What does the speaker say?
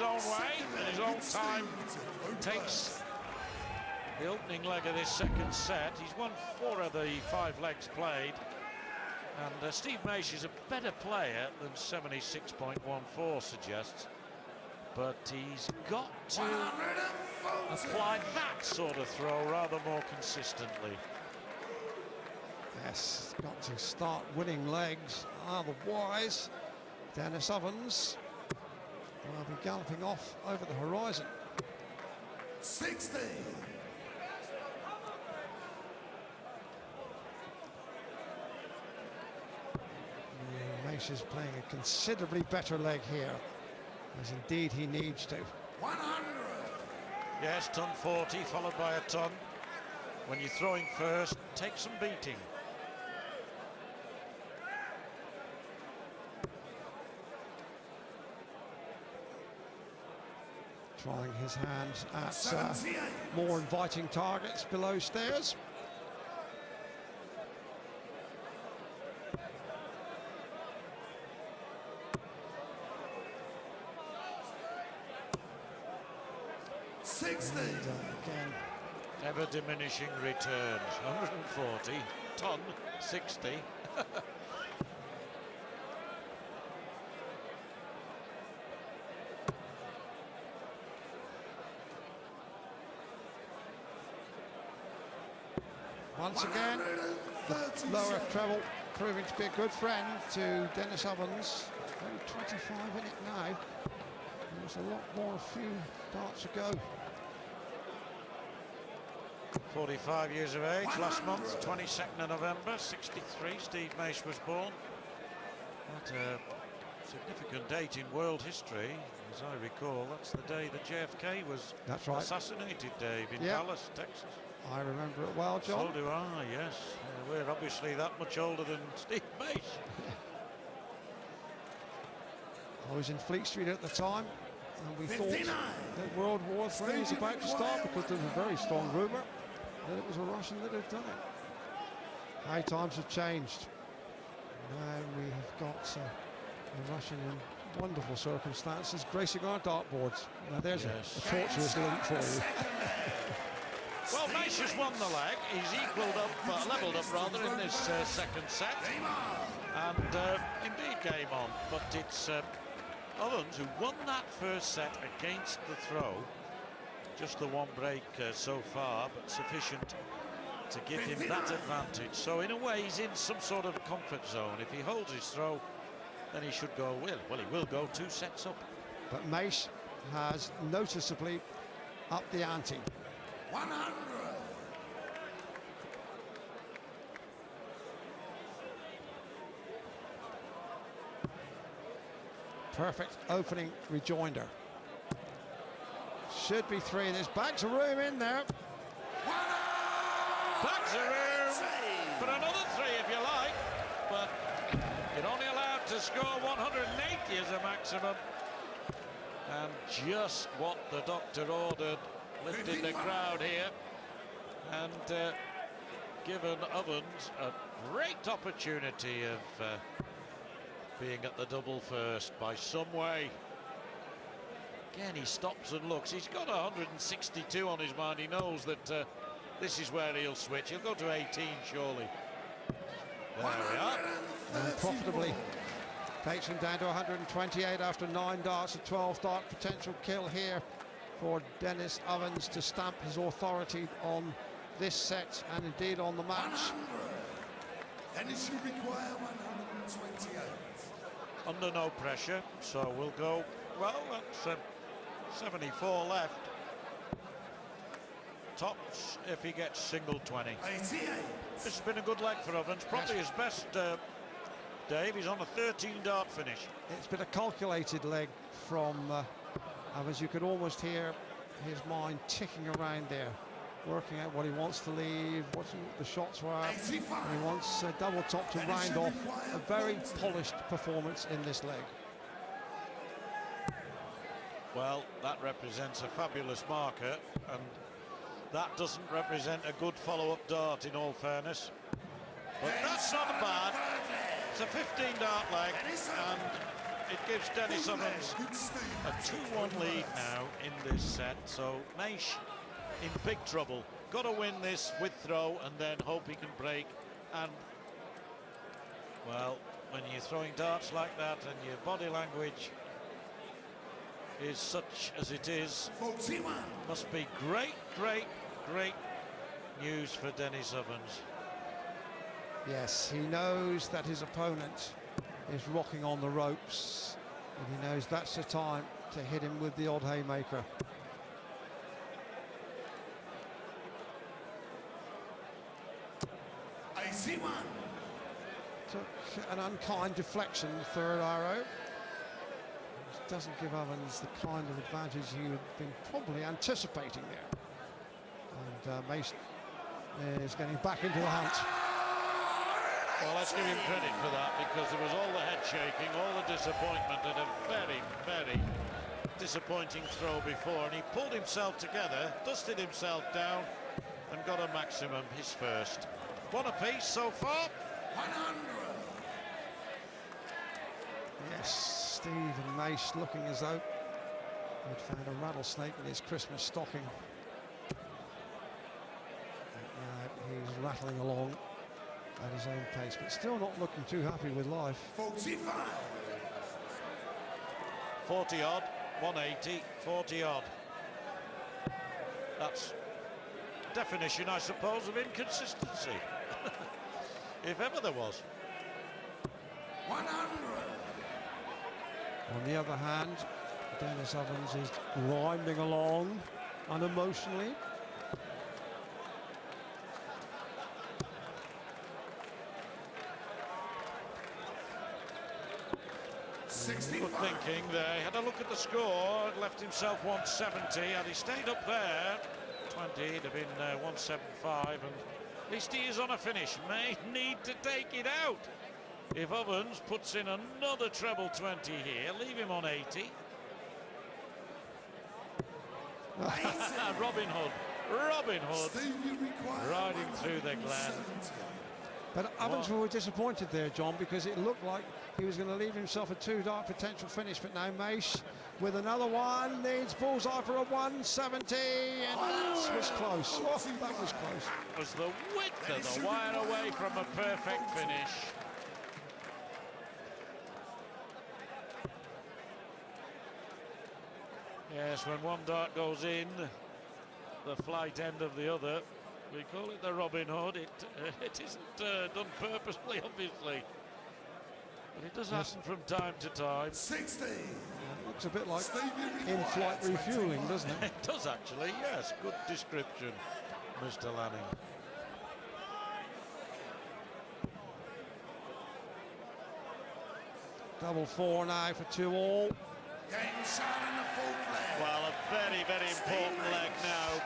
own way, in his own time, takes the opening leg of this second set. He's won 4 of the 5 legs played, and Steve Maish is a better player than 76.14 suggests, but he's got to apply that sort of throw rather more consistently. Yes, he's got to start winning legs, otherwise Denis Ovens will be galloping off over the horizon. 60. Maish is playing a considerably better leg here, as indeed he needs to. 100. Yes, ton 40 followed by a ton. When you're throwing first, take some beating. Trying his hands at more inviting targets below stairs. Again, ever diminishing returns. 140, ton 60. Once again, the lower treble proving to be a good friend to Denis Ovens. Only 25 in it now. There's a lot more, a few darts to go. 45 years of age, last month, 22nd of November, 63, Steve Maish was born. What a significant date in world history, as I recall. That's the day that JFK was assassinated, Dave, in Dallas, Texas. I remember it well, John. So do I, yes. We're obviously that much older than Steve Maish. I was in Fleet Street at the time, and we thought that World War III was about to start because there was a very strong rumour that it was a Russian that had done it. How times have changed. Now we have got a Russian in wonderful circumstances gracing our dartboards. Now there's a tortuous link for you. Well, Maish has won the leg. He's levelled up rather in this second set, and indeed game on. But it's Ovens who won that first set against the throw. Just the one break so far, but sufficient to give him that advantage. So in a way, he's in some sort of comfort zone. If he holds his throw, then he should go well. He will go 2 sets up. But Maish has noticeably upped the ante. 100. Perfect opening rejoinder. Should be 3. There's bags of room in there. Bags of room for another 3 if you like, but you're only allowed to score 180 as a maximum. And just what the doctor ordered, lifting the crowd here and given Ovens a great opportunity of being at the double first by some way. Again, he stops and looks. He's got 162 on his mind. He knows that this is where he'll switch. He'll go to 18, surely. There we are. And profitably takes him down to 128 after 9 darts. A 12 dart potential kill here for Denis Ovens to stamp his authority on this set and indeed on the match. Denis, you require 128. Under no pressure, so we'll go, well, that's 74 left. Tops if he gets single 20. 88. This has been a good leg for Ovens, probably his best, Dave. He's on a 13 dart finish. It's been a calculated leg from Ovens. You could almost hear his mind ticking around there, working out what he wants to leave, what the shots were, and he wants a double top to round off a very polished performance in this leg. Well, that represents a fabulous marker, and that doesn't represent a good follow-up dart, in all fairness. But that's not bad. It's a 15 dart leg, and it gives Denis Ovens a 2-1 lead now in this set. So Maish in big trouble. Got to win this with throw and then hope he can break. And well, when you're throwing darts like that and your body language is such as it is, 41. must be great news for Denis Ovens. Yes, he knows that his opponent is rocking on the ropes, and he knows that's the time to hit him with the odd haymaker. I see one. Took an unkind deflection, third arrow. Which doesn't give Ovens the kind of advantage he would have been probably anticipating there. And Maish is getting back into the hunt. Well, let's give him credit for that, because there was all the head shaking, all the disappointment, and a very disappointing throw before, and he pulled himself together, dusted himself down, and got a maximum, his first. One apiece so far. 100. Yes, Steve and Maish looking as though he'd found a rattlesnake in his Christmas stocking. He's rattling along at his own pace, but still not looking too happy with life. 45. 40 odd, 180, 40 odd. That's definition, I suppose, of inconsistency. If ever there was. 100. On the other hand, Denis Ovens is grinding along unemotionally. Good thinking there. He had a look at the score, left himself 170. Had he stayed up there, 20, he'd have been 175, and at least he is on a finish. May need to take it out. If Ovens puts in another treble 20 here, leave him on 80. Robin Hood riding through the glen. But Ovens were disappointed there, John, because it looked like he was going to leave himself a two-dart potential finish. But now Maish with another one, needs bullseye for a 170, and that was close. Oh, that was close. It was the width of the wire away from a perfect finish. Yes, when one dart goes in, the flight end of the other. We call it the Robin Hood. It isn't done purposely, obviously, but it does happen from time to time. 60. It looks a bit like in-flight refueling, doesn't it? It does actually. Yes, good description, Mr. Lanning. Double four now for 2-all. Game shot in the full flag. Well, a very important leg now.